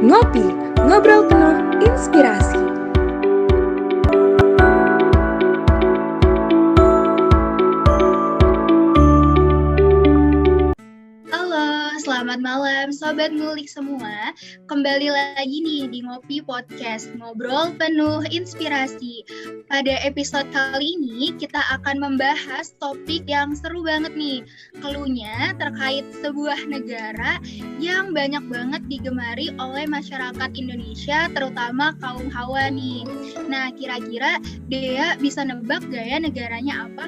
Ngopi, ngobrol penuh inspirasi. Selamat malam Sobat Ngulik semua. Kembali lagi nih di Ngopi Podcast, ngobrol penuh inspirasi. Pada episode kali ini kita akan membahas topik yang seru banget nih. Cluenya terkait sebuah negara yang banyak banget digemari oleh masyarakat Indonesia, terutama kaum hawa nih. Nah, kira-kira Dea bisa nebak gak ya negaranya apa?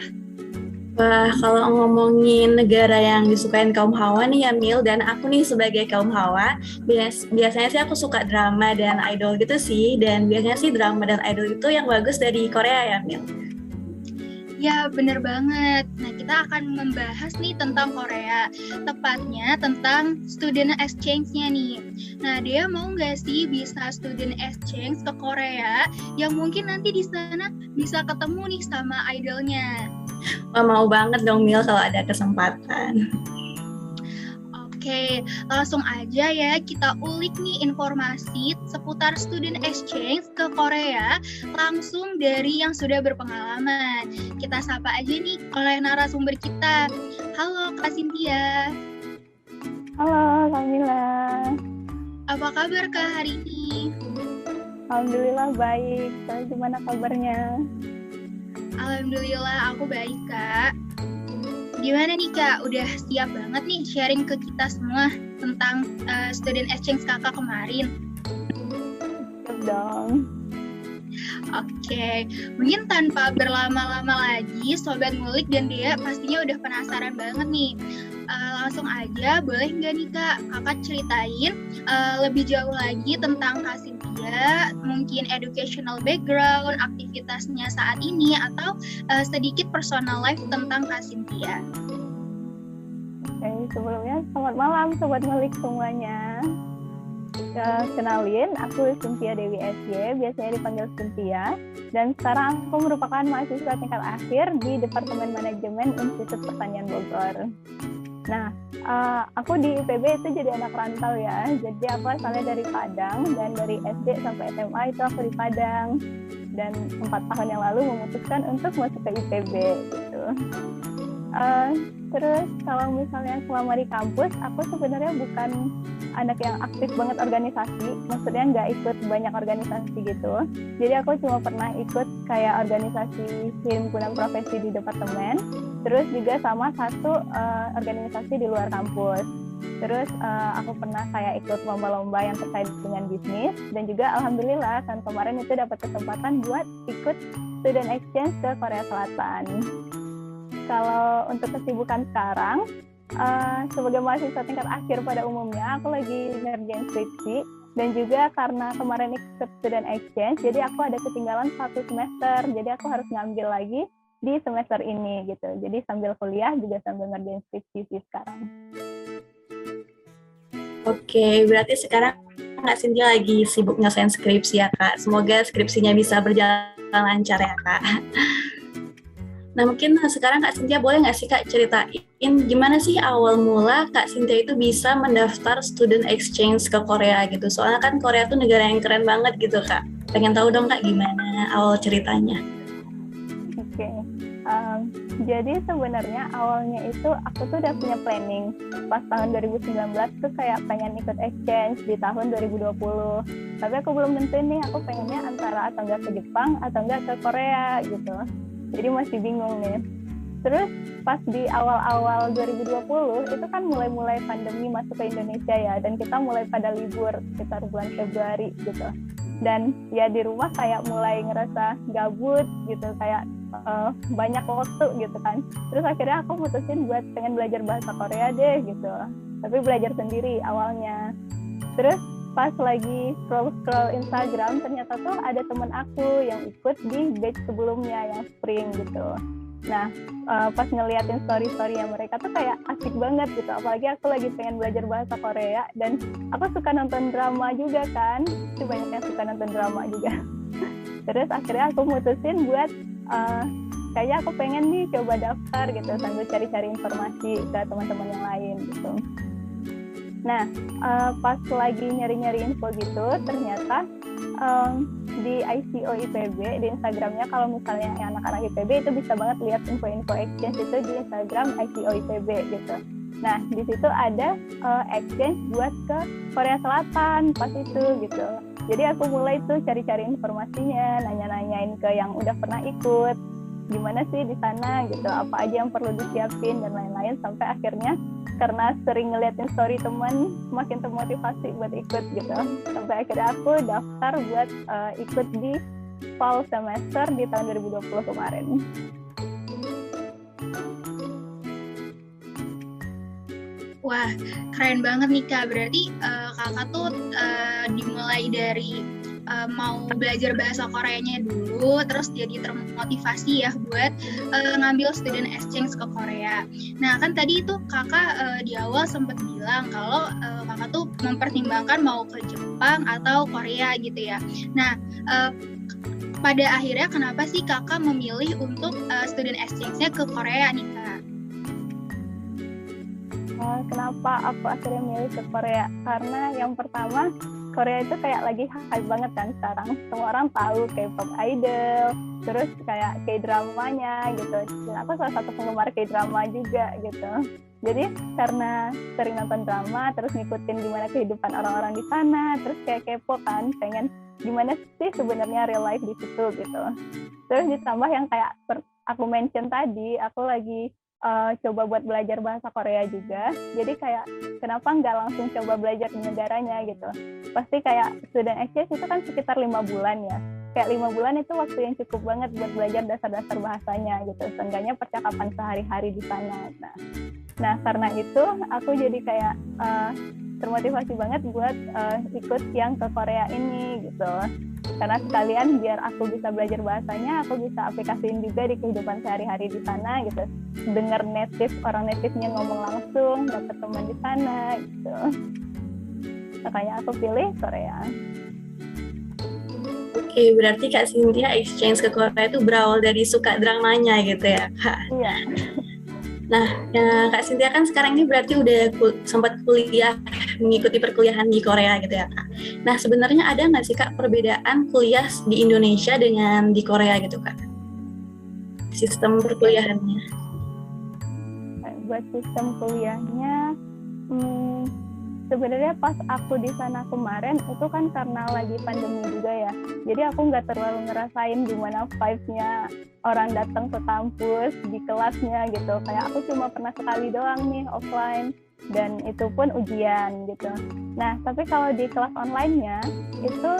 Wah, kalau ngomongin negara yang disukain kaum hawa nih ya Mil, dan aku nih sebagai kaum hawa, biasanya sih aku suka drama dan idol gitu sih, dan biasanya sih drama dan idol itu yang bagus dari Korea ya Mil. Ya, bener banget. Nah, kita akan membahas nih tentang Korea, tepatnya tentang student exchange-nya nih. Nah, dia mau nggak sih bisa student exchange ke Korea, yang mungkin nanti di sana bisa ketemu nih sama idolnya. Wah, mau banget dong Mil kalau ada kesempatan. Oke, langsung aja ya kita ulik nih informasi seputar student exchange ke Korea langsung dari yang sudah berpengalaman. Kita sapa aja nih oleh narasumber kita. Halo Kak Cynthia. Halo Kamila. Apa kabar Kak hari ini? Alhamdulillah baik. Gimana kabarnya? Alhamdulillah aku baik Kak. Gimana nih Kak, udah siap banget nih sharing ke kita semua tentang student exchange kakak kemarin? Siap dong. Oke, mungkin tanpa berlama-lama lagi, Sobat Ngulik dan Dea pastinya udah penasaran banget nih. Langsung aja, boleh nggak nih Kak, kakak ceritain lebih jauh lagi tentang Kak Cynthia, mungkin educational background, aktivitasnya saat ini, atau sedikit personal life tentang Kak Cynthia. Oke, sebelumnya selamat malam Sobat Ngulik semuanya. Kenalin, aku Cynthia Dewi SY, biasanya dipanggil Cynthia, dan sekarang aku merupakan mahasiswa tingkat akhir di Departemen Manajemen Institut Pertanian Bogor. Nah, aku di IPB itu jadi anak rantau ya, jadi aku asalnya dari Padang, dan dari SD sampai SMA itu aku di Padang, dan 4 tahun yang lalu memutuskan untuk masuk ke IPB gitu. Terus kalau misalnya selama di kampus, aku sebenarnya bukan anak yang aktif banget organisasi, maksudnya nggak ikut banyak organisasi gitu. Jadi aku cuma pernah ikut kayak organisasi himpunan profesi di departemen, terus juga sama satu organisasi di luar kampus. Terus aku pernah kayak ikut lomba-lomba yang terkait dengan bisnis, dan juga alhamdulillah kan kemarin itu dapat kesempatan buat ikut student exchange ke Korea Selatan. Kalau untuk kesibukan sekarang, sebagai mahasiswa tingkat akhir pada umumnya, aku lagi ngerjain skripsi, dan juga karena kemarin ikut student exchange, jadi aku ada ketinggalan 1 semester, jadi aku harus ngambil lagi di semester ini gitu. Jadi sambil kuliah juga sambil ngerjain skripsi sih sekarang. Oke, berarti sekarang Kak Cynthia lagi sibuk nyelesain skripsi ya Kak. Semoga skripsinya bisa berjalan lancar ya Kak. Nah, mungkin sekarang Kak Cynthia boleh nggak sih Kak ceritain gimana sih awal mula Kak Cynthia itu bisa mendaftar student exchange ke Korea gitu. Soalnya kan Korea tuh negara yang keren banget gitu Kak. Pengen tahu dong Kak gimana awal ceritanya. Oke. Jadi sebenarnya awalnya itu aku tuh udah punya planning pas tahun 2019 tuh kayak pengen ikut exchange di tahun 2020. Tapi aku belum nentuin nih, aku pengennya antara atau enggak ke Jepang atau enggak ke Korea gitu. Jadi masih bingung nih. Terus pas di awal-awal 2020 itu kan mulai pandemi masuk ke Indonesia ya, dan kita mulai pada libur sekitar bulan Februari gitu. Dan ya di rumah kayak mulai ngerasa gabut gitu, kayak banyak waktu gitu kan. Terus akhirnya aku mutusin buat pengen belajar bahasa Korea deh gitu. Tapi belajar sendiri awalnya. Terus pas lagi scroll Instagram, ternyata tuh ada temen aku yang ikut di batch sebelumnya yang spring gitu. Nah, pas ngeliatin story-story-nya mereka tuh kayak asik banget gitu. Apalagi aku lagi pengen belajar bahasa Korea, dan aku suka nonton drama juga kan. Itu banyak yang suka nonton drama juga. Terus akhirnya aku mutusin buat kayaknya aku pengen nih coba daftar gitu sambil cari-cari informasi ke teman-teman yang lain gitu. Nah, pas lagi nyari-nyari info gitu, ternyata di ICO IPB, di Instagramnya, kalau misalnya anak-anak IPB itu bisa banget lihat info-info exchange itu di Instagram ICO IPB gitu. Nah, di situ ada exchange buat ke Korea Selatan pas itu gitu. Jadi aku mulai tuh cari-cari informasinya, nanya-nanyain ke yang udah pernah ikut, gimana sih di sana gitu, apa aja yang perlu disiapin dan lain-lain, sampai akhirnya karena sering ngeliatin story teman makin termotivasi buat ikut gitu, sampai akhirnya aku daftar buat ikut di fall semester di tahun 2020 kemarin. Wah, keren banget nih Kak. Berarti kakak tuh dimulai dari mau belajar bahasa Koreanya dulu, terus jadi termotivasi ya buat ngambil student exchange ke Korea. Nah, kan tadi itu kakak di awal sempat bilang kalau kakak tuh mempertimbangkan mau ke Jepang atau Korea gitu ya. Nah, pada akhirnya kenapa sih kakak memilih untuk student exchange-nya ke Korea nih Kak? Kenapa aku akhirnya milih ke Korea? Karena yang pertama, Korea itu kayak lagi hype banget kan sekarang. Semua orang tahu K-pop idol, terus kayak K-dramanya gitu. Dan aku salah satu penggemar K-drama juga gitu. Jadi karena sering nonton drama, terus ngikutin gimana kehidupan orang-orang di sana, terus kayak kepo kan, pengen gimana sih sebenarnya real life di situ gitu. Terus ditambah yang kayak aku mention tadi, aku lagi coba buat belajar bahasa Korea juga. Jadi kayak kenapa nggak langsung coba belajar di negaranya gitu. Pasti kayak student exchange itu kan sekitar 5 bulan ya. Kayak 5 bulan itu waktu yang cukup banget buat belajar dasar-dasar bahasanya gitu. Seenggaknya percakapan sehari-hari di sana. Nah karena itu aku jadi kayak termotivasi banget buat ikut yang ke Korea ini gitu. Karena sekalian biar aku bisa belajar bahasanya, aku bisa aplikasiin juga di kehidupan sehari-hari di sana gitu. Dengar orang native-nya ngomong langsung, dapat teman di sana gitu. Makanya aku pilih Korea. Oke, berarti Kak Cynthia exchange ke Korea itu berawal dari suka dramanya gitu ya, Kak? Iya. Nah, Kak Cynthia kan sekarang ini berarti udah sempat kuliah, mengikuti perkuliahan di Korea gitu ya, Kak. Nah, sebenarnya ada nggak sih Kak perbedaan kuliah di Indonesia dengan di Korea gitu, Kak? Sistem perkuliahannya. Buat sistem kuliahnya, sebenarnya pas aku di sana kemarin itu kan karena lagi pandemi juga ya. Jadi aku nggak terlalu ngerasain gimana vibes-nya orang datang ke kampus di kelasnya gitu. Kayak aku cuma pernah sekali doang nih offline, dan itu pun ujian gitu. Nah tapi kalau di kelas online-nya itu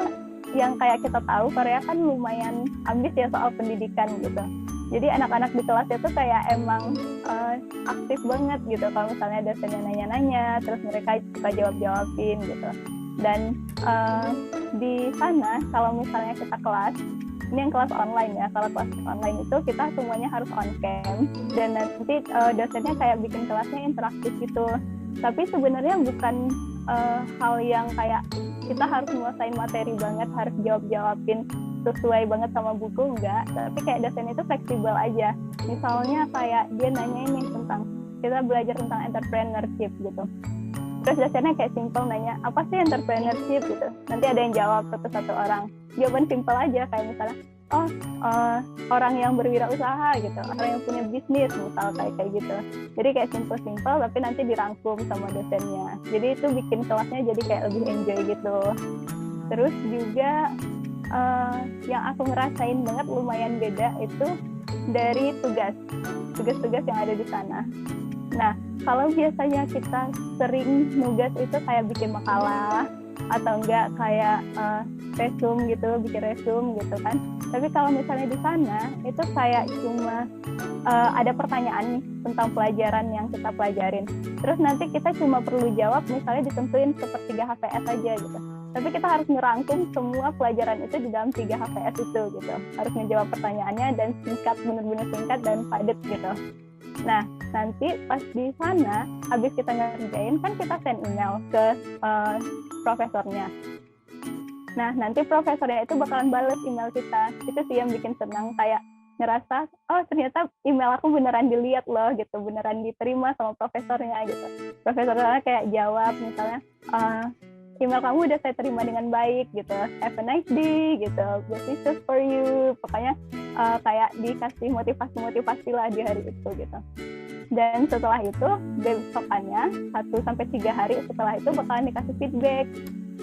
yang kayak kita tahu Korea kan lumayan ambis ya soal pendidikan gitu. Jadi anak-anak di kelasnya tuh kayak emang aktif banget gitu. Kalau misalnya dosennya nanya-nanya, terus mereka suka jawab-jawabin gitu. Dan di sana kalau misalnya kita kelas, ini yang kelas online ya, kalau kelas online itu kita semuanya harus on cam, dan nanti dosennya kayak bikin kelasnya interaktif gitu. Tapi sebenarnya bukan hal yang kayak kita harus menguasain materi banget, harus jawab-jawabin sesuai banget sama buku, enggak. Tapi kayak dosen itu fleksibel aja. Misalnya kayak dia nanya ini tentang, kita belajar tentang entrepreneurship gitu. Terus dosennya kayak simple nanya, apa sih entrepreneurship gitu. Nanti ada yang jawab satu-satu orang. Jawaban simple aja, kayak misalnya, orang yang berwirausaha gitu, orang yang punya bisnis misal kayak gitu. Jadi kayak simple tapi nanti dirangkum sama dosennya. Jadi itu bikin kelasnya jadi kayak lebih enjoy gitu. Terus juga yang aku ngerasain banget lumayan beda itu dari tugas-tugas yang ada di sana. Nah, kalau biasanya kita sering nugas itu kayak bikin makalah atau enggak kayak resume gitu, bikin resume gitu kan. Tapi kalau misalnya di sana itu kayak cuma ada pertanyaan nih tentang pelajaran yang kita pelajarin. Terus nanti kita cuma perlu jawab, misalnya ditentuin sepertiga HPS aja gitu. Tapi kita harus ngerangkum semua pelajaran itu di dalam 3 HPS itu gitu. Harus ngejawab pertanyaannya dan singkat, benar-benar singkat dan padat gitu. Nah, nanti pas di sana, habis kita ngerjain kan kita send email ke profesornya. Nah, nanti profesornya itu bakalan bales email kita. Itu sih yang bikin senang, kayak ngerasa oh ternyata email aku beneran dilihat loh gitu, beneran diterima sama profesornya gitu. Profesornya kayak jawab misalnya email kamu udah saya terima dengan baik gitu, have a nice day gitu, best wishes for you, pokoknya kayak dikasih motivasi lah di hari itu gitu. Dan setelah itu besokannya 1-3 hari setelah itu bakalan dikasih feedback.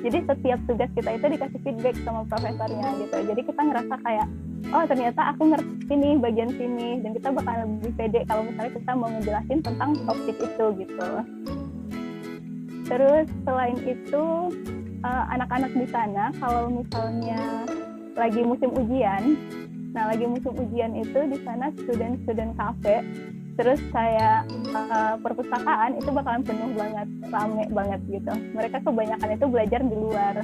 Jadi setiap tugas kita itu dikasih feedback sama profesornya gitu. Jadi kita ngerasa kayak oh ternyata aku ngerti nih bagian sini, dan kita bakalan lebih pede kalau misalnya kita mau ngejelasin tentang topik itu gitu. Terus selain itu anak-anak di sana kalau misalnya lagi musim ujian, nah lagi musim ujian itu di sana student cafe, terus kayak perpustakaan itu bakalan penuh banget, rame banget gitu. Mereka kebanyakan itu belajar di luar,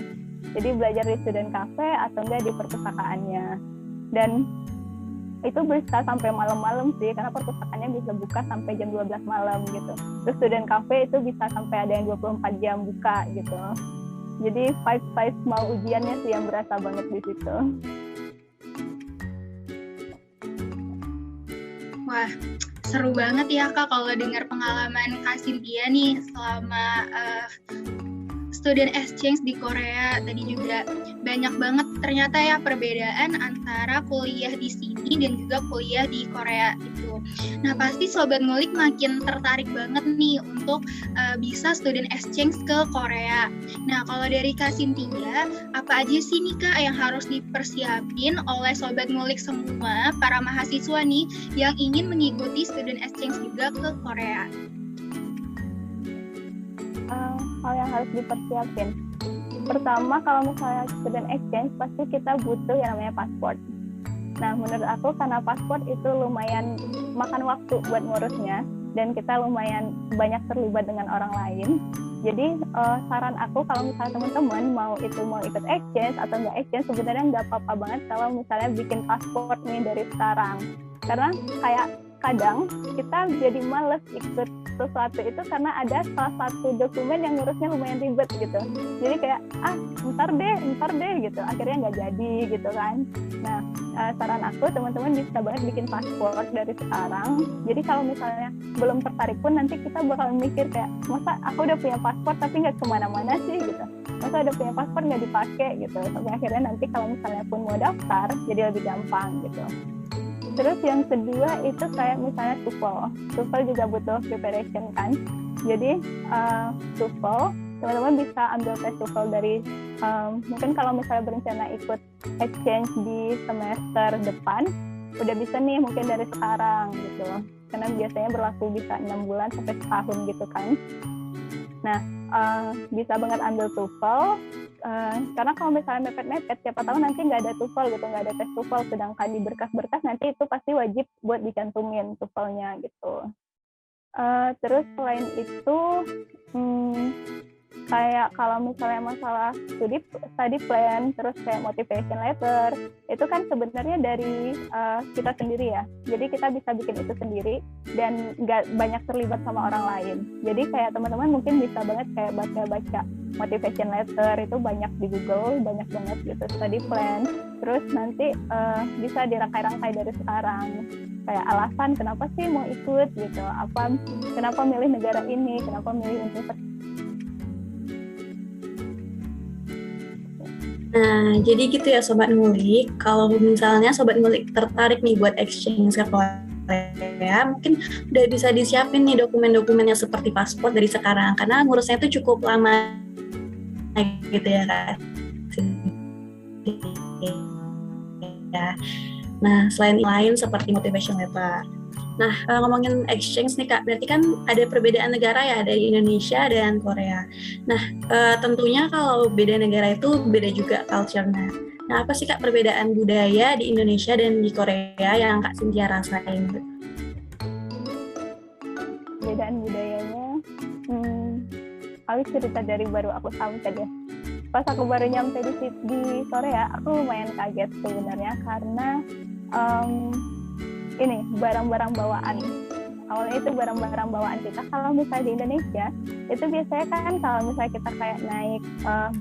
jadi belajar di student cafe atau enggak di perpustakaannya. Dan itu bisa sampai malam-malam sih, karena perpustakaannya bisa buka sampai jam 12 malam gitu. Terus student cafe itu bisa sampai ada yang 24 jam buka gitu. Jadi five mau ujiannya sih yang berasa banget di situ. Wah, seru banget ya Kak kalau dengar pengalaman Kak Cynthia nih selama student exchange di Korea. Tadi juga banyak banget ternyata ya perbedaan antara kuliah di sini dan juga kuliah di Korea itu. Nah pasti Sobat Ngulik makin tertarik banget nih untuk bisa student exchange ke Korea. Nah kalau dari Kak Cynthia, apa aja sih nih Kak yang harus dipersiapin oleh Sobat Ngulik semua, para mahasiswa nih yang ingin mengikuti student exchange juga ke Korea? Hal yang harus dipersiapin. Pertama, kalau misalnya student exchange, pasti kita butuh yang namanya paspor. Nah, menurut aku karena paspor itu lumayan makan waktu buat ngurusnya, dan kita lumayan banyak terlibat dengan orang lain. Jadi, saran aku kalau misalnya teman-teman mau ikut exchange atau nggak exchange, sebenarnya nggak apa-apa banget kalau misalnya bikin paspor nih dari sekarang. Karena kayak kadang kita jadi males ikut sesuatu itu karena ada salah satu dokumen yang ngurusnya lumayan ribet gitu. Jadi kayak ntar deh gitu. Akhirnya nggak jadi gitu kan. Nah, saran aku teman-teman bisa banget bikin paspor dari sekarang. Jadi kalau misalnya belum tertarik pun nanti kita bakal mikir kayak masa aku udah punya paspor tapi nggak kemana-mana sih gitu. Masa udah punya paspor nggak dipakai gitu. Sampai akhirnya nanti kalau misalnya pun mau daftar jadi lebih gampang gitu. Terus yang kedua itu kayak misalnya TOEFL juga butuh preparation kan. Jadi TOEFL teman-teman bisa ambil tes TOEFL dari mungkin kalau misalnya berencana ikut exchange di semester depan udah bisa nih mungkin dari sekarang gitu. Karena biasanya berlaku bisa 6 bulan sampai setahun gitu kan. Nah bisa banget ambil TOEFL. Karena kalau misalnya mepet-mepet, siapa tahu nanti nggak ada TOEFL gitu, nggak ada tes TOEFL, sedangkan di berkas-berkas nanti itu pasti wajib buat dicantumin TOEFL-nya gitu. Terus selain itu, kayak kalau misalnya masalah study plan, terus kayak motivation letter, itu kan sebenarnya dari kita sendiri ya. Jadi kita bisa bikin itu sendiri dan nggak banyak terlibat sama orang lain. Jadi kayak teman-teman mungkin bisa banget kayak baca motivation letter, itu banyak di Google, banyak banget gitu, study plan. Terus nanti bisa dirangkai-rangkai dari sekarang. Kayak alasan kenapa sih mau ikut gitu, kenapa milih negara ini, kenapa milih universitas. Nah, jadi gitu ya Sobat Ngulik. Kalau misalnya Sobat Ngulik tertarik nih buat exchange ke Korea, mungkin udah bisa disiapin nih dokumen-dokumennya seperti paspor dari sekarang, karena ngurusnya itu cukup lama gitu ya Kak. Nah, selain lain seperti motivation letter. Nah, ngomongin exchange nih Kak, berarti kan ada perbedaan negara ya, dari Indonesia dan Korea. Nah, tentunya kalau beda negara itu beda juga culture-nya. Nah, apa sih Kak perbedaan budaya di Indonesia dan di Korea yang Kak Cynthia rasain? Perbedaan budayanya, aku cerita dari baru aku sampai deh. Pas aku baru nyampe di Korea, aku lumayan kaget sebenarnya karena ini barang-barang bawaan. Awalnya itu barang-barang bawaan kita. Kalau misalnya di Indonesia, itu biasanya kan kalau misalnya kita kayak naik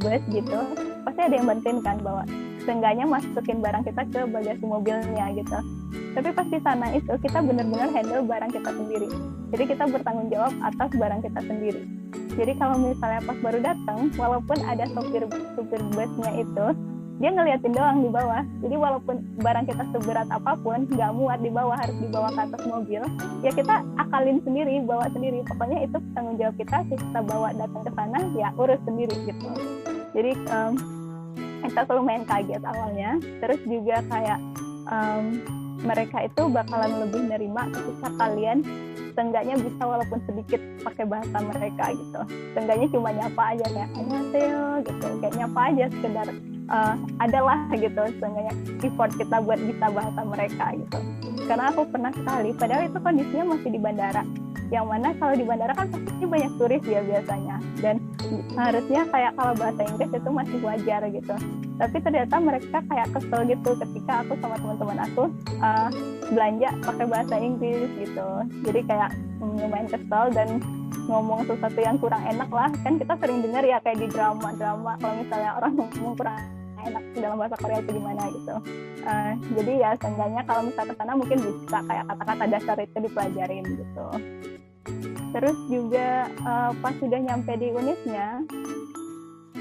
bus gitu, pasti ada yang bantuin kan bawa. Seenggaknya masukin barang kita ke bagasi mobilnya gitu. Tapi pas di sana itu kita benar-benar handle barang kita sendiri. Jadi kita bertanggung jawab atas barang kita sendiri. Jadi kalau misalnya pas baru datang, walaupun ada supir busnya itu, dia ngeliatin doang di bawah. Jadi walaupun barang kita seberat apapun, nggak muat di bawah, harus dibawa ke atas mobil, ya kita akalin sendiri, bawa sendiri. Pokoknya itu tanggung jawab kita bawa datang ke sana, ya urus sendiri gitu. Jadi kita lumayan kaget awalnya. Terus juga kayak mereka itu bakalan lebih nerima ketika kalian seenggaknya bisa walaupun sedikit pakai bahasa mereka gitu. Seenggaknya cuma nyapa aja kayak annyeonghaseyo gitu, kayak nyapa aja sekedar adalah gitu, seenggaknya effort kita buat bisa bahasa mereka gitu. Karena aku pernah sekali, padahal itu kondisinya masih di bandara, yang mana kalau di bandara kan pasti banyak turis ya biasanya, dan harusnya kayak kalau bahasa Inggris itu masih wajar gitu. Tapi ternyata mereka kayak kesel gitu ketika aku sama teman-teman aku belanja pakai bahasa Inggris gitu. Jadi kayak lumayan kesel dan ngomong sesuatu yang kurang enak lah. Kan kita sering dengar ya kayak di drama-drama kalau misalnya orang ngomong kurang enak dalam bahasa Korea itu gimana gitu. Jadi ya seenggaknya kalau misalnya ke sana mungkin bisa kayak kata-kata dasar itu dipelajarin gitu. Terus juga pas sudah nyampe di UNIS-nya,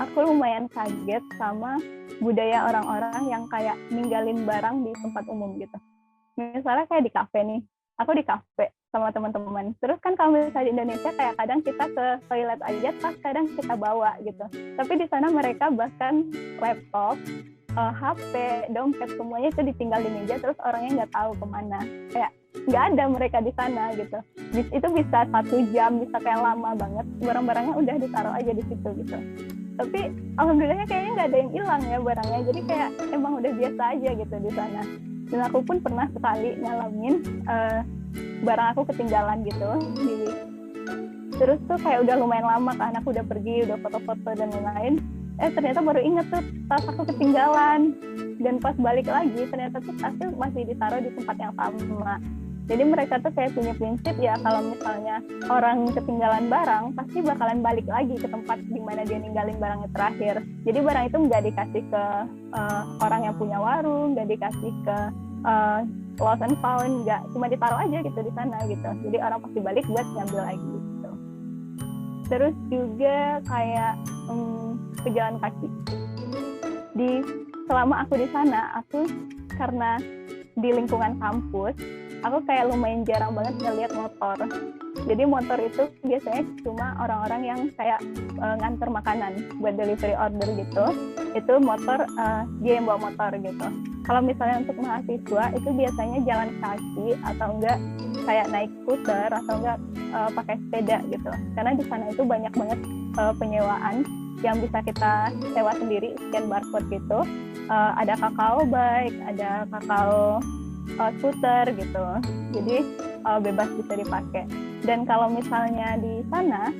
aku lumayan kaget sama budaya orang-orang yang kayak ninggalin barang di tempat umum gitu. Misalnya kayak di kafe nih, aku di kafe sama teman-teman. Terus kan kalau misalnya di Indonesia kayak kadang kita ke toilet aja, pas kadang kita bawa gitu. Tapi di sana mereka bahkan laptop, HP, dompet semuanya itu ditinggal di meja, terus orangnya nggak tahu kemana. Kayak nggak ada mereka di sana gitu. Itu bisa 1 jam, bisa kayak lama banget. Barang-barangnya udah ditaruh aja di situ gitu. Tapi alhamdulillahnya kayaknya nggak ada yang hilang ya barangnya. Jadi kayak emang udah biasa aja gitu di sana. Dan aku pun pernah sekali ngalamin barang aku ketinggalan gitu di lift. Terus tuh kayak udah lumayan lama kan, aku udah pergi, udah foto-foto dan lain-lain. Ternyata baru inget tuh tas aku ketinggalan. Dan pas balik lagi ternyata tuh tasnya masih ditaruh di tempat yang sama. Jadi mereka tuh kayak punya prinsip ya, kalau misalnya orang ketinggalan barang pasti bakalan balik lagi ke tempat di mana dia ninggalin barangnya terakhir. Jadi barang itu nggak dikasih ke orang yang punya warung, nggak dikasih ke lost and found, nggak, cuma ditaruh aja gitu di sana gitu. Jadi orang pasti balik buat ngambil lagi gitu. Terus juga kayak pejalan kaki. Selama aku di sana, aku karena di lingkungan kampus, aku kayak lumayan jarang banget ngeliat motor. Jadi motor itu biasanya cuma orang-orang yang kayak nganter makanan buat delivery order gitu. Itu motor, dia yang bawa motor gitu. Kalau misalnya untuk mahasiswa itu biasanya jalan kaki atau enggak kayak naik skuter atau enggak pakai sepeda gitu. Karena di sana itu banyak banget penyewaan yang bisa kita sewa sendiri, scan barcode gitu. Ada kakao bike, ada kakao skuter gitu, jadi bebas bisa dipakai. Dan kalau misalnya di sana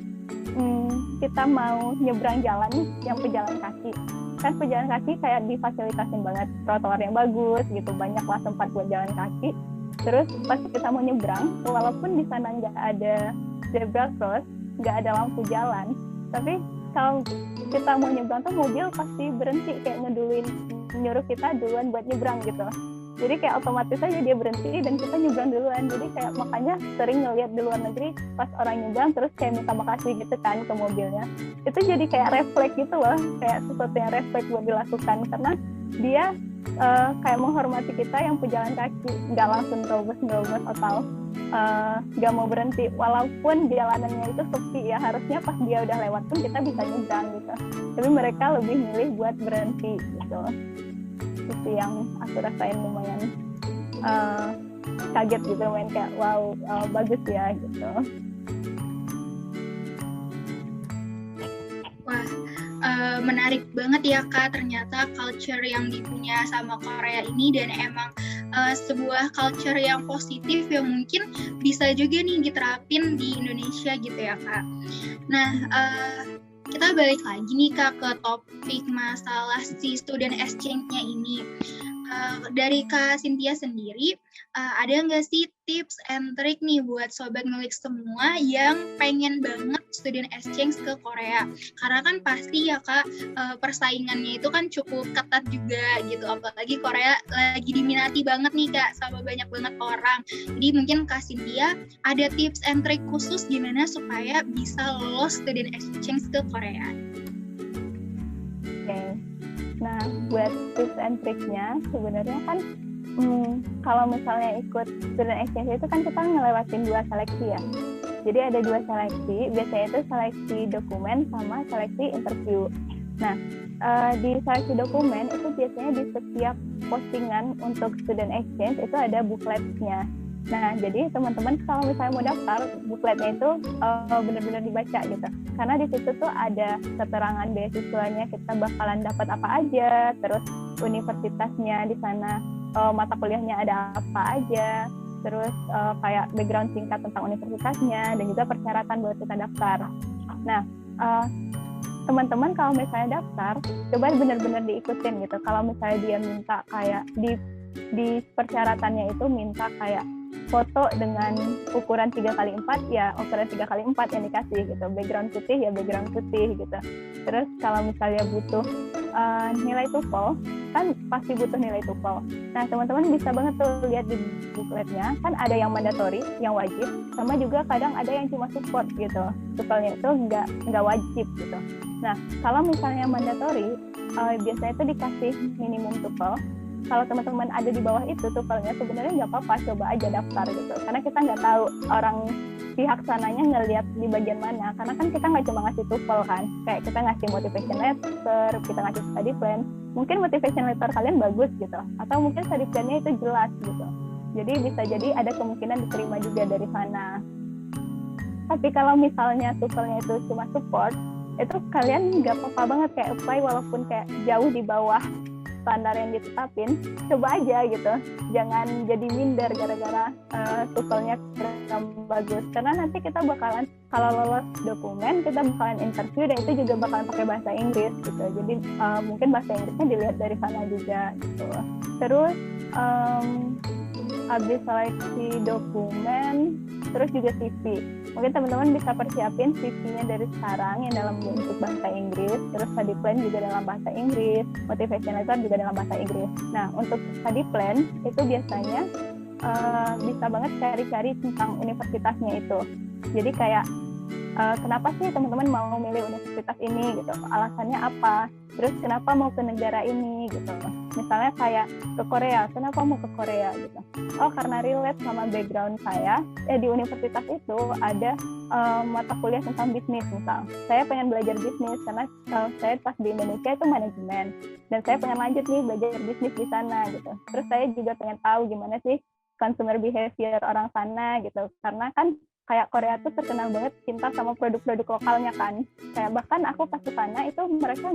kita mau nyebrang jalan yang pejalan kaki, kan pejalan kaki kayak difasilitasin banget, trotoar yang bagus gitu, banyaklah tempat buat jalan kaki. Terus pas kita mau nyebrang, walaupun di sana nggak ada zebra cross, nggak ada lampu jalan, tapi kalau kita mau nyebrang tuh mobil pasti berhenti kayak nyuruh kita duluan buat nyebrang gitu. Jadi kayak otomatis aja dia berhenti dan kita nyebrang duluan. Jadi kayak makanya sering ngeliat di luar negeri pas orang nyebrang terus kayak minta makasih gitu kan ke mobilnya. Itu jadi kayak refleks gitu loh, kayak sesuatu yang refleks buat dilakukan karena dia kayak menghormati kita yang pejalan kaki, nggak langsung terobos atau nggak mau berhenti. Walaupun jalanannya itu sepi ya, harusnya pas dia udah lewat pun kita bisa nyebrang gitu. Tapi mereka lebih milih buat berhenti gitu. Itu yang aku rasain lumayan kaget gitu, lumayan kayak wow, bagus ya gitu. Wah, menarik banget ya Kak, ternyata culture yang dipunya sama Korea ini dan emang sebuah culture yang positif yang mungkin bisa juga nih diterapin di Indonesia gitu ya Kak. Nah, kita balik lagi nih Kak ke topik masalah si student exchange-nya ini. Dari Kak Cynthia sendiri, ada nggak sih tips and trick nih buat Sobat Ngulik semua yang pengen banget student exchange ke Korea? Karena kan pasti ya Kak, persaingannya itu kan cukup ketat juga gitu, apalagi Korea lagi diminati banget nih Kak, sama banyak banget orang. Jadi mungkin Kak Cynthia ada tips and trick khusus gimana supaya bisa lolos student exchange ke Korea? Oke. Nah, buat tips and triknya sebenarnya kan kalau misalnya ikut student exchange itu kan kita ngelewatin 2 seleksi ya. Jadi ada 2 seleksi, biasanya itu seleksi dokumen sama seleksi interview. Nah, di seleksi dokumen itu biasanya di setiap postingan untuk student exchange itu ada bookletnya. Nah, jadi teman-teman kalau misalnya mau daftar, bookletnya itu benar-benar dibaca gitu. Karena di situ tuh ada keterangan beasiswanya, kita bakalan dapat apa aja, terus universitasnya di sana, mata kuliahnya ada apa aja, terus kayak background singkat tentang universitasnya, dan juga persyaratan buat kita daftar. Nah, teman-teman kalau misalnya daftar, coba benar-benar diikutin gitu. Kalau misalnya dia minta kayak di persyaratannya itu minta kayak foto dengan ukuran 3x4, ya ukuran 3x4 yang dikasih gitu. Background putih ya background putih gitu. Terus kalau misalnya butuh nilai TOEFL, kan pasti butuh nilai TOEFL. Nah, teman-teman bisa banget tuh lihat di bookletnya, kan ada yang mandatory, yang wajib, sama juga kadang ada yang cuma support gitu. TOEFL-nya itu nggak wajib gitu. Nah, kalau misalnya mandatory, biasanya itu dikasih minimum TOEFL. Kalau teman-teman ada di bawah itu TOEFL-nya sebenarnya nggak apa-apa, coba aja daftar gitu. Karena kita nggak tahu orang pihak sananya ngelihat di bagian mana. Karena kan kita nggak cuma ngasih TOEFL kan, kayak kita ngasih motivation letter, kita ngasih study plan. Mungkin motivation letter kalian bagus gitu, atau mungkin study plan-nya itu jelas gitu. Jadi bisa jadi ada kemungkinan diterima juga dari sana. Tapi kalau misalnya TOEFL-nya itu cuma support, itu kalian nggak apa-apa banget kayak apply walaupun kayak jauh di bawah standar yang ditetapin, coba aja gitu. Jangan jadi minder gara-gara TOEFL-nya kurang bagus. Karena nanti kita bakalan, kalau lolos dokumen, kita bakalan interview dan itu juga bakalan pakai bahasa Inggris gitu. Jadi mungkin bahasa Inggrisnya dilihat dari sana juga gitu. Terus habis seleksi dokumen, terus juga CV. Mungkin teman-teman bisa persiapin CV-nya dari sekarang yang dalam bentuk bahasa Inggris, terus study plan juga dalam bahasa Inggris, motivation letter juga dalam bahasa Inggris. Nah, untuk study plan itu biasanya bisa banget cari-cari tentang universitasnya itu. Jadi kayak kenapa sih teman-teman mau milih universitas ini gitu, alasannya apa, terus kenapa mau ke negara ini gitu. Misalnya kayak ke Korea, kenapa mau ke Korea gitu. Oh, karena relate sama background saya, di universitas itu ada mata kuliah tentang bisnis misal. Saya pengen belajar bisnis karena saya pas di Indonesia itu manajemen, dan saya pengen lanjut nih belajar bisnis di sana gitu. Terus saya juga pengen tahu gimana sih consumer behavior orang sana gitu, karena kan kayak Korea tuh terkenal banget cinta sama produk-produk lokalnya kan. Kayak bahkan aku pas ke sana itu mereka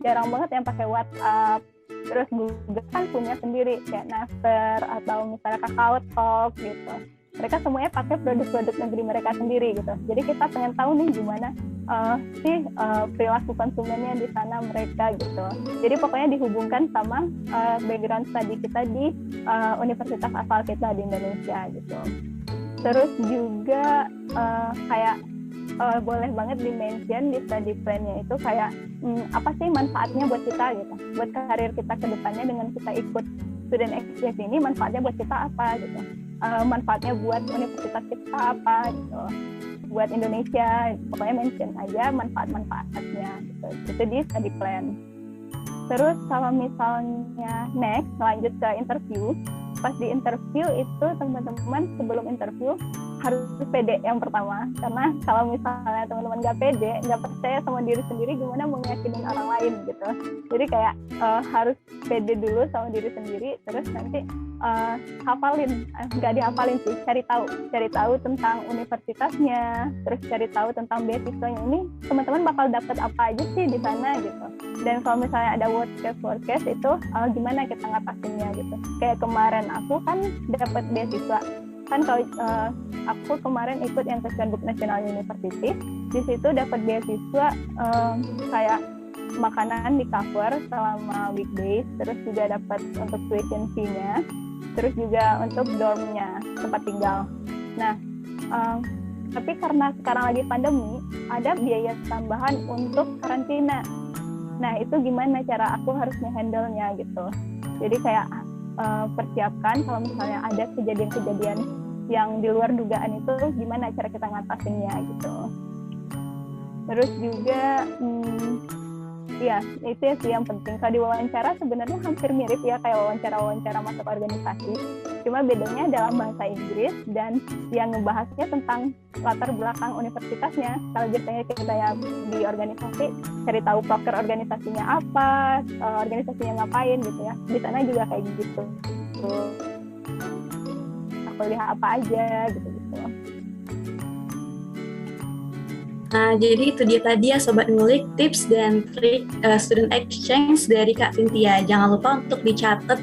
jarang banget yang pakai WhatsApp. Terus Google kan punya sendiri kayak Naver atau misalnya Kakao Talk gitu. Mereka semuanya pakai produk-produk negeri mereka sendiri gitu. Jadi kita pengen tahu nih gimana sih perilaku konsumennya di sana mereka gitu. Jadi pokoknya dihubungkan sama background study kita di universitas asal kita di Indonesia gitu. Terus juga kayak boleh banget di-mention di study plan-nya itu kayak apa sih manfaatnya buat kita gitu, buat karir kita ke depannya dengan kita ikut student exchange ini, manfaatnya buat kita apa gitu, manfaatnya buat universitas kita apa gitu, buat Indonesia, pokoknya mention aja manfaat-manfaatnya gitu. Itu di study plan. Terus kalau misalnya next lanjut ke interview, pas di interview itu teman-teman sebelum interview harus pede yang pertama, karena kalau misalnya teman-teman nggak pede, nggak percaya sama diri sendiri, gimana mau ngeyakinin orang lain gitu. Jadi kayak harus pede dulu sama diri sendiri, terus nanti hafalin, nggak dihafalin sih, cari tahu tentang universitasnya, terus cari tahu tentang beasiswanya ini teman-teman bakal dapat apa aja sih di sana gitu. Dan kalau misalnya ada worst case itu gimana kita ngatasinnya gitu. Kayak kemarin aku kan dapat beasiswa kan, kalau aku kemarin ikut yang Christian Book National University, di situ dapat beasiswa kayak makanan di cover selama weekdays, terus juga dapat untuk tuition fee-nya, terus juga untuk dormnya, tempat tinggal. Nah, tapi karena sekarang lagi pandemi, ada biaya tambahan untuk karantina. Nah, itu gimana cara aku harus nge-handle-nya gitu. Jadi kayak persiapkan kalau misalnya ada kejadian-kejadian yang di luar dugaan itu, gimana cara kita ngatasinnya gitu. Terus juga ya itu sih yang penting. Kalau di wawancara sebenarnya hampir mirip ya kayak wawancara masuk organisasi, cuma bedanya dalam bahasa Inggris dan yang ngebahasnya tentang latar belakang universitasnya. Kalau biasanya kita ya di organisasi cari tahu proker organisasinya apa, organisasinya ngapain gitu ya, di sana juga kayak gitu. Aku lihat apa aja gitu. Nah, jadi itu dia tadi ya Sobat Ngulik, tips dan trik student exchange dari Kak Cynthia. Jangan lupa untuk dicatat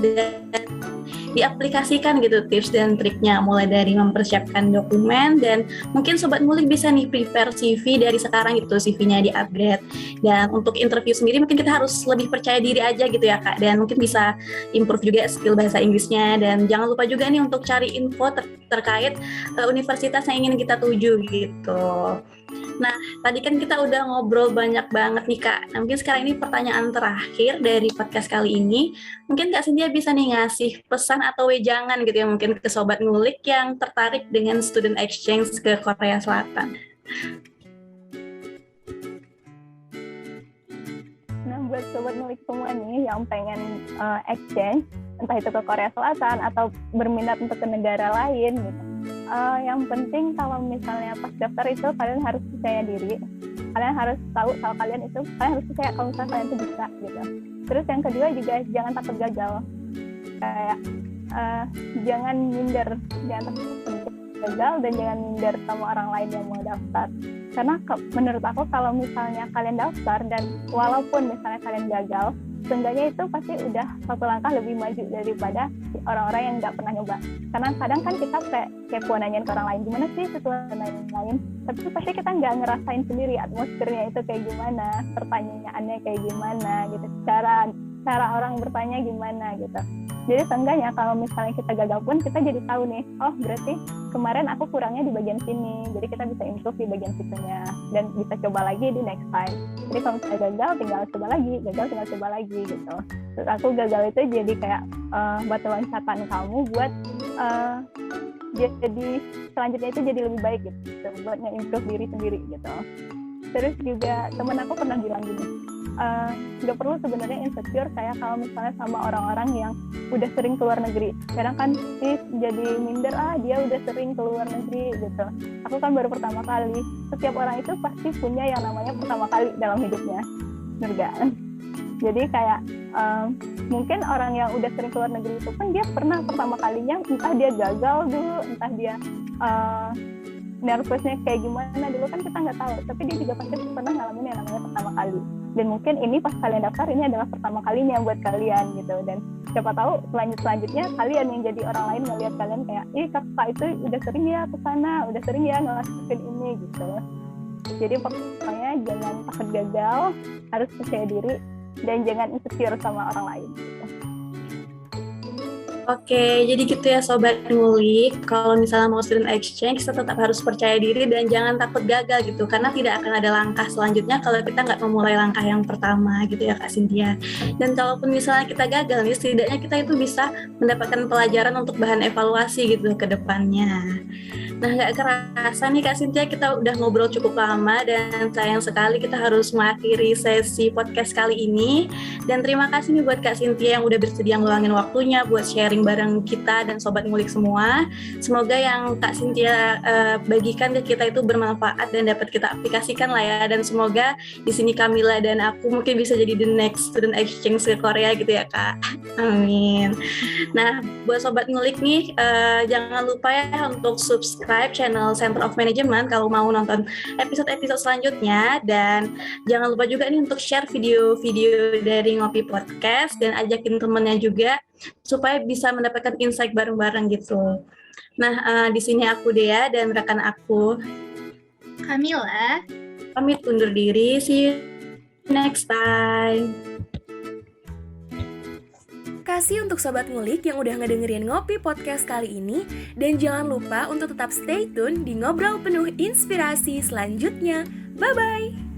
dan diaplikasikan gitu tips dan triknya, mulai dari mempersiapkan dokumen, dan mungkin Sobat Ngulik bisa nih prepare CV dari sekarang gitu, CV-nya di-upgrade. Dan untuk interview sendiri mungkin kita harus lebih percaya diri aja gitu ya Kak, dan mungkin bisa improve juga skill bahasa Inggrisnya. Dan jangan lupa juga nih untuk cari info terkait universitas yang ingin kita tuju gitu. Nah, tadi kan kita udah ngobrol banyak banget nih Kak. Nah, mungkin sekarang ini pertanyaan terakhir dari podcast kali ini. Mungkin Kak Cynthia bisa nih ngasih pesan atau wejangan gitu ya mungkin ke Sobat Ngulik yang tertarik dengan student exchange ke Korea Selatan. Nah, buat Sobat Ngulik semua nih yang pengen exchange, entah itu ke Korea Selatan atau berminat untuk ke negara lain gitu. Yang penting kalau misalnya pas daftar itu kalian harus percaya diri, kalian harus tahu kalau kalian harus percaya kalau misalnya kalian itu bisa gitu. Terus yang kedua juga jangan takut gagal, kayak jangan minder, jangan takut gagal dan jangan minder sama orang lain yang mau daftar. Karena menurut aku kalau misalnya kalian daftar dan walaupun misalnya kalian gagal, seenggaknya itu pasti udah satu langkah lebih maju daripada orang-orang yang nggak pernah nyoba. Karena kadang kan kita kepo nanyain ke orang lain, gimana sih sesuatu lain, tapi pasti kita nggak ngerasain sendiri atmosfernya itu kayak gimana, pertanyaannya kayak gimana gitu, cara orang bertanya gimana gitu. Jadi seenggaknya kalau misalnya kita gagal pun kita jadi tahu nih, oh berarti kemarin aku kurangnya di bagian sini, jadi kita bisa improve di bagian situnya dan bisa coba lagi di next time. Jadi kalau misalnya gagal tinggal coba lagi gitu. Terus aku gagal itu jadi kayak batu loncatan kamu buat jadi selanjutnya itu jadi lebih baik gitu, buat nge-improve diri sendiri gitu. Terus juga temen aku pernah bilang gini, nggak perlu sebenarnya insecure kayak kalau misalnya sama orang-orang yang udah sering keluar negeri. Kadang kan jadi minder, dia udah sering keluar negeri gitu. Aku kan baru pertama kali. Setiap orang itu pasti punya yang namanya pertama kali dalam hidupnya, bener gak? Jadi kayak mungkin orang yang udah sering keluar negeri itu pun dia pernah pertama kalinya, entah dia gagal dulu, entah dia nervousnya kayak gimana dulu kan kita nggak tahu, tapi dia juga pasti pernah ngalamin yang namanya pertama kali. Dan mungkin ini pas kalian daftar ini adalah pertama kalinya buat kalian gitu, dan siapa tahu selanjutnya kalian yang jadi orang lain ngelihat kalian kayak, kakak itu udah sering ya kesana, udah sering ya ngelakuin ini gitu. Jadi pokoknya jangan takut gagal, harus percaya diri dan jangan insecure sama orang lain gitu. Oke, jadi gitu ya Sobat Ngulik. Kalau misalnya mau student exchange, kita tetap harus percaya diri dan jangan takut gagal gitu. Karena tidak akan ada langkah selanjutnya kalau kita nggak memulai langkah yang pertama gitu ya Kak Cynthia. Dan kalaupun misalnya kita gagal nih, setidaknya kita itu bisa mendapatkan pelajaran untuk bahan evaluasi gitu ke depannya. Nah, nggak kerasa nih Kak Cynthia, kita udah ngobrol cukup lama dan sayang sekali kita harus mengakhiri sesi podcast kali ini. Dan terima kasih nih buat Kak Cynthia yang udah bersedia ngeluangin waktunya buat sharing bareng kita dan Sobat Ngulik semua. Semoga yang Kak Cynthia bagikan ke kita itu bermanfaat dan dapat kita aplikasikan lah ya. Dan semoga di sini Kamila dan aku mungkin bisa jadi the next student exchange ke Korea gitu ya Kak. Amin. Nah, buat Sobat Ngulik nih, jangan lupa ya untuk subscribe channel Center of Management kalau mau nonton episode-episode selanjutnya, dan jangan lupa juga nih untuk share video-video dari Ngopi Podcast dan ajakin temennya juga supaya bisa mendapatkan insight bareng-bareng gitu. Nah, di sini aku Dea dan rekan aku Kamila pamit undur diri. See you next time. Kasih untuk Sobat Ngulik yang udah ngedengerin Ngopi Podcast kali ini. Dan jangan lupa untuk tetap stay tune di Ngobrol Penuh Inspirasi selanjutnya. Bye-bye!